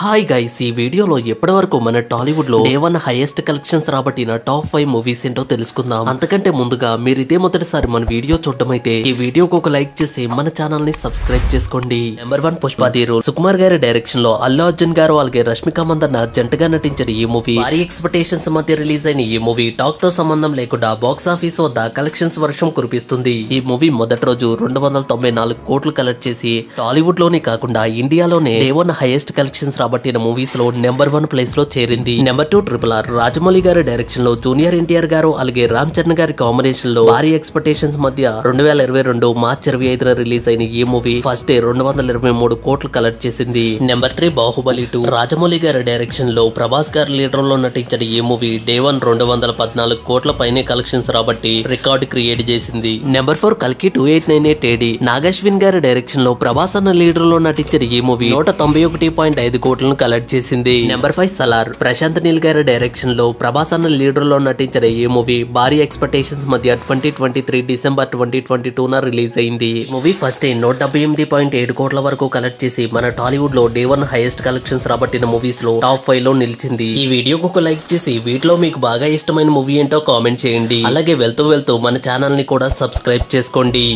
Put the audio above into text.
Hi guys, ఈ వీడియోలో ఎప్పటి వరకు మన టాలీవుడ్ లో డే 1 హైయెస్ట్ కలెక్షన్స్ రాబట్టిన టాప్ 5 మూవీస్ ఏంటో తెలుసుకుందాం. అంతకంటే ముందుగా మీరు ఇదే మొదటిసారి మన వీడియో చూడడం అయితే ఈ వీడియోకి ఒక లైక్ చేసి మన ఛానల్ ని సబ్స్క్రైబ్ చేసుకోండి. నెంబర్ 1 పుష్ప ధీరు. సుకుమార్ గారి డైరెక్షన్ లో అల్లు అర్జున్ గారు అలాగే రష్మిక మందన్న జంటగా నటించిన ఈ మూవీ భారీ ఎక్స్పెక్టేషన్స్ మధ్య రిలీజ్ అయిన ఈ మూవీ టాక్ తో సంబంధం లేకుండా బాక్స్ ఆఫీస్ వద్ద కలెక్షన్స్ వర్షం కురిపిస్తుంది. ఈ మూవీ మొదటి రోజు 294 కోట్లు కలెక్ట్ చేసి టాలీవుడ్ లోనే కాకుండా ఇండియాలోనే డే 1 హైయెస్ట్ కలెక్షన్స్ రాబట్టిన మూవీస్ లో నెంబర్ 1 ప్లేస్ లో చేరింది. Number 2 RRR. రాజమౌళి గారి డైరెక్షన్ లో జూనియర్ ఎన్టీఆర్ గారు అలాగే రామ్ చరణ్ గారి కాంబినేషన్ లో భారీ ఎక్స్పెక్టేషన్స్ మధ్య 2022 మార్చి 25న రిలీజ్ అయిన ఈ మూవీ ఫస్ట్ డే 223 కోట్లు కలెక్ట్ చేసింది. నెంబర్ 3 బాహుబలి 2. రాజమౌళి గారి డైరెక్షన్ లో ప్రభాస్ గారి లీడర్ లో నటించిన ఈ మూవీ డే 1 214 కోట్ల పైనే కలెక్షన్స్ రాబట్టి రికార్డు క్రియేట్ చేసింది. నెంబర్ 4 కల్కి 2898 AD. నాగశ్విన్ గారి డైరెక్షన్ లో ప్రభాస్ అన్న లీడర్ లో నటించిన ఈ మూవీ 191.5 కోట్లను కలెక్ట్ చేసింది. నెంబర్ 5 సలార్. ప్రశాంత్ నీల్ గారి డైరెక్షన్ లో ప్రభాస్ అన్న లీడర్ లో నటించిన ఈ మూవీ భారీ ఎక్స్పెక్టేషన్స్ మధ్య 2023 డిసెంబర్ 2022న రిలీజ్ అయింది. మూవీ ఫస్ట్ డే 178.7 కోట్ల వరకు కలెక్ట్ చేసి మన టాలీవుడ్ లో డే 1 హైయెస్ట్ కలెక్షన్స్ రాబట్టిన మూవీస్ లో టాప్ 5 లో నిలిచింది. ఈ వీడియోకి ఒక లైక్ చేసి వీటిలో మీకు బాగా ఇష్టమైన మూవీ ఏంటో కామెంట్ చేయండి. అలాగే వెళ్తూ మన ఛానల్ ని కూడా సబ్స్క్రైబ్ చేసుకోండి.